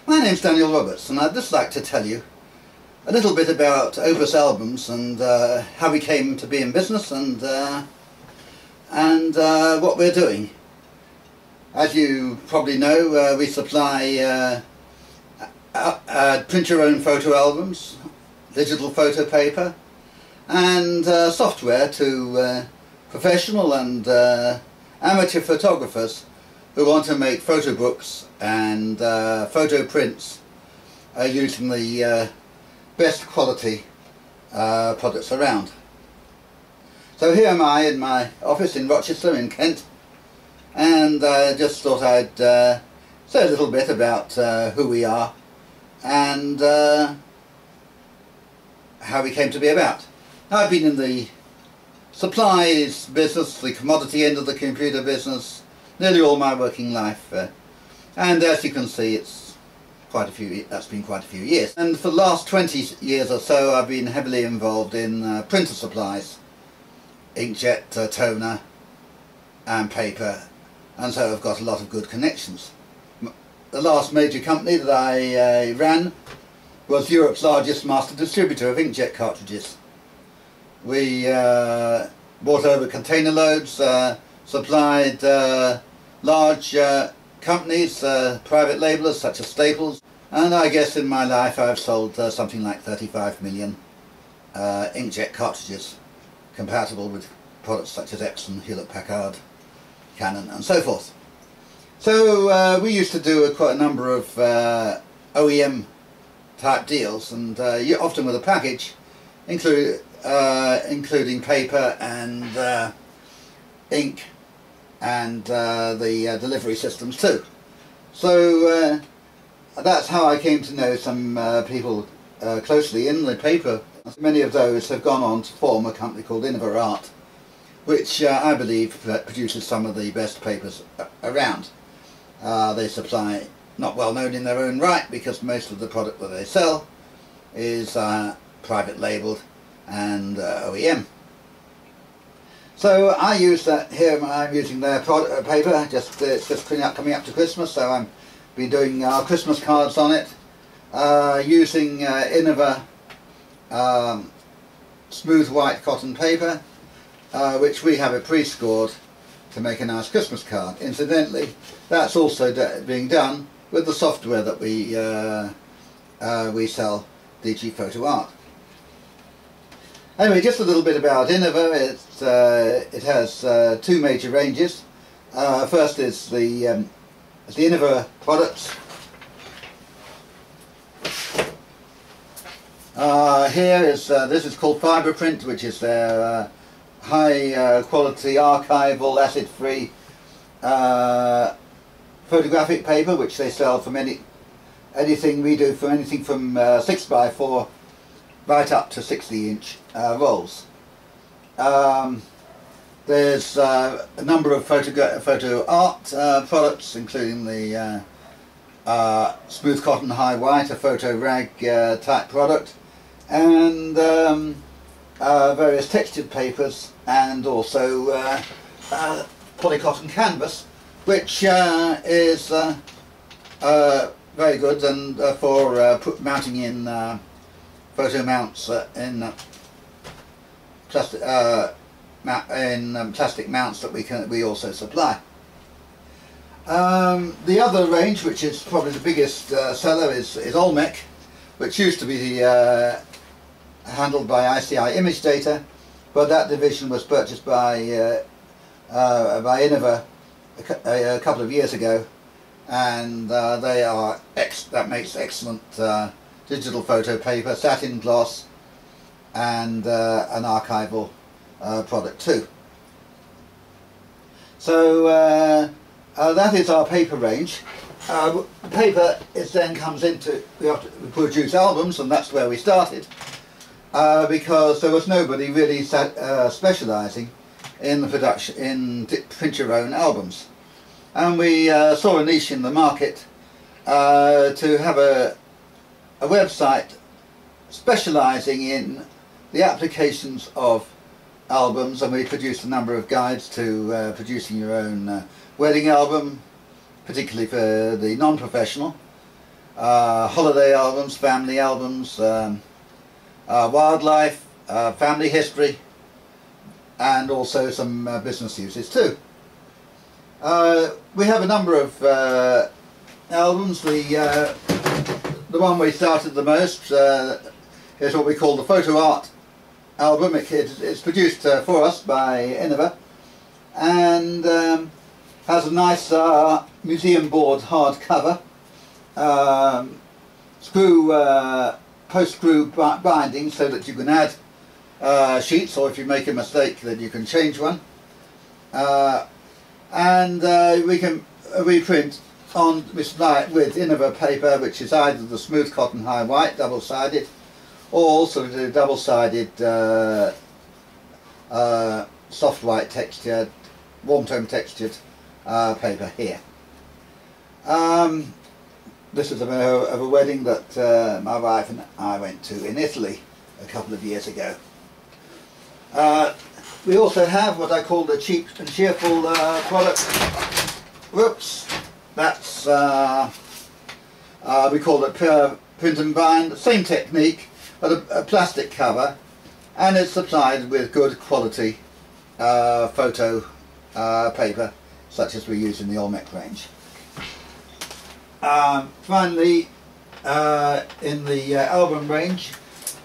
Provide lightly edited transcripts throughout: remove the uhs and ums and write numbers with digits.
My name's Daniel Roberts, and I'd just like to tell you a little bit about OPUSalbums and how we came to be in business and what we're doing. As you probably know, we supply print your own photo albums, digital photo paper, and software to professional and amateur photographers who want to make photo books and photo prints using the best quality products around. So here am I in my office in Rochester in Kent, and just thought I'd say a little bit about who we are and how we came to be about. I've been in the supplies business, the commodity end of the computer business, nearly all my working life, and as you can see, that's been quite a few years. And for the last 20 years or so, I've been heavily involved in printer supplies, inkjet, toner, and paper, and so I've got a lot of good connections. The last major company that I ran was Europe's largest master distributor of inkjet cartridges. We bought over container loads, supplied large companies, private labelers such as Staples, and I guess in my life I've sold something like 35 million inkjet cartridges, compatible with products such as Epson, Hewlett-Packard, Canon and so forth. So we used to do quite a number of OEM type deals, and often with a package including paper and ink and the delivery systems too. So that's how I came to know some people closely in the paper. Many of those have gone on to form a company called Innova Art, which I believe produces some of the best papers around. They supply, not well known in their own right, because most of the product that they sell is private labelled and OEM. So I use that here. I'm using their paper. It's just coming up to Christmas, so I'm been doing our Christmas cards on it, using Innova smooth white cotton paper, which we have it pre-scored to make a nice Christmas card. Incidentally, that's also being done with the software that we sell, DG Foto Art. Anyway, just a little bit about Innova. It has two major ranges. First is the Innova products. This is called Fibre Print, which is their high quality archival acid-free photographic paper, which they sell from anything we do, from anything from 6x4 right up to 60-inch rolls. There's a number of photo art products, including the smooth cotton high white, a coRag type product, and various textured papers, and also polycotton canvas, which is very good and for mounting in photo mounts in plastic mounts that we also supply. The other range, which is probably the biggest seller, is Olmec, which used to be handled by ICI Image Data, but that division was purchased by Innova a couple of years ago, and that makes excellent digital photo paper, satin gloss, and an archival product too. So that is our paper range. Paper then comes into, we produce albums, and that's where we started, because there was nobody really specialising in the production, in print your own albums, and we saw a niche in the market to have a website specialising in the applications of albums, and we produced a number of guides to producing your own wedding album, particularly for the non-professional, holiday albums, family albums, wildlife, family history, and also some business uses too. We have a number of albums. The one we started the most is what we call the Foto Art album. It's produced for us by Innova, and has a nice museum board hard cover, post-screw binding so that you can add sheets, or if you make a mistake then you can change one, and we can reprint on, we supply it with Innova paper, which is either the smooth cotton high white double-sided, or also the double-sided soft white textured, warm tone textured paper here. This is of a wedding that my wife and I went to in Italy a couple of years ago. We also have what I call the cheap and cheerful product. Whoops, that's we call it pure print and bind. Same technique, but a plastic cover, and it's supplied with good quality photo paper, such as we use in the Olmec range. Finally, in the album range,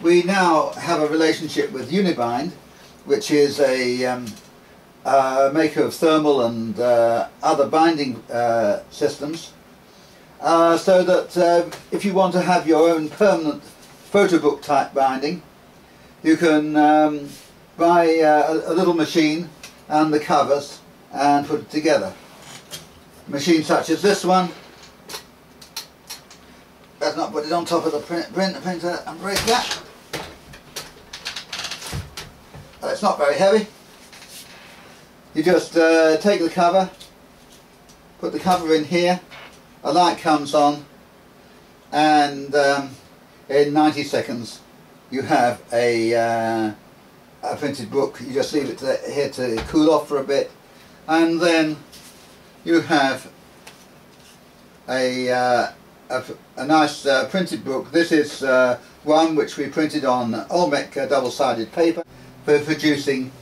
we now have a relationship with Unibind, which is a maker of thermal and other binding systems, so that if you want to have your own permanent photo book type binding, you can buy a little machine and the covers and put it together. A machine such as this one. Let's not put it on top of the printer and break that. It's not very heavy. You just take the cover, put the cover in here, a light comes on, and in 90 seconds you have a printed book. You just leave it here to cool off for a bit, and then you have a nice printed book. This is one which we printed on Olmec double-sided paper for producing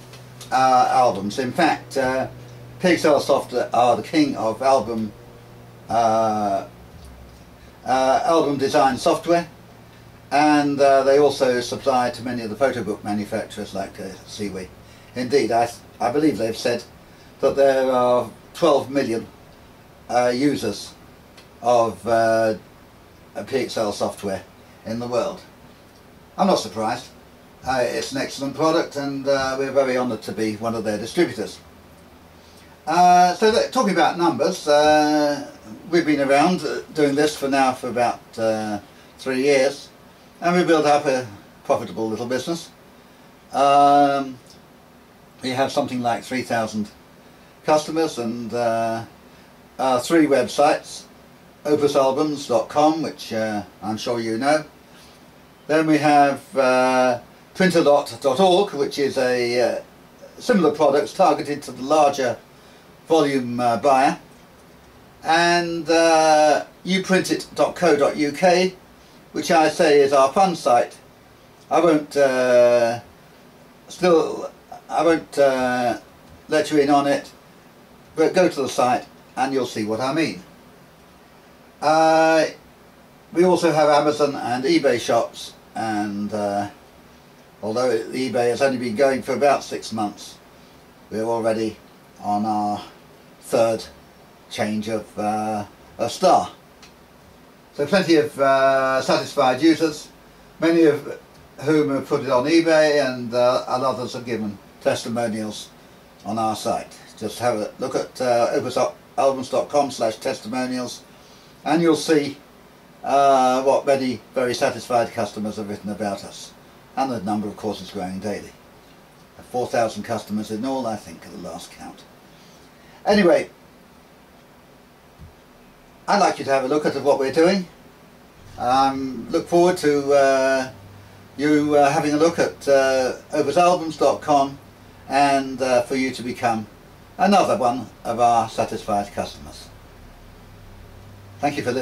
albums. In fact, PXLSoft are the king of album design software, and they also supply to many of the photo book manufacturers like Seaway. Indeed, I believe they've said that there are 12 million users of PXL software in the world. I'm not surprised. It's an excellent product, and we're very honoured to be one of their distributors. Talking about numbers, we've been around doing this for about 3 years, and we built up a profitable little business. We have something like 3,000 customers and 3 websites. OPUSalbums.com, which I'm sure you know. Then we have printalot.org, which is a similar products targeted to the larger volume buyer, and uprintit.co.uk, which I say is our fun site. I won't let you in on it, but go to the site and you'll see what I mean. We also have Amazon and eBay shops, and although eBay has only been going for about 6 months, we're already on our 3rd change of a star. So plenty of satisfied users, many of whom have put it on eBay, and others have given testimonials on our site. Just have a look at OPUSalbums.com/testimonials, and you'll see what many very satisfied customers have written about us, and the number of course is growing daily. 4,000 customers in all, I think, at the last count. Anyway, I'd like you to have a look at what we're doing. Look forward to you having a look at OPUSalbums.com, and for you to become another one of our satisfied customers. Thank you for listening.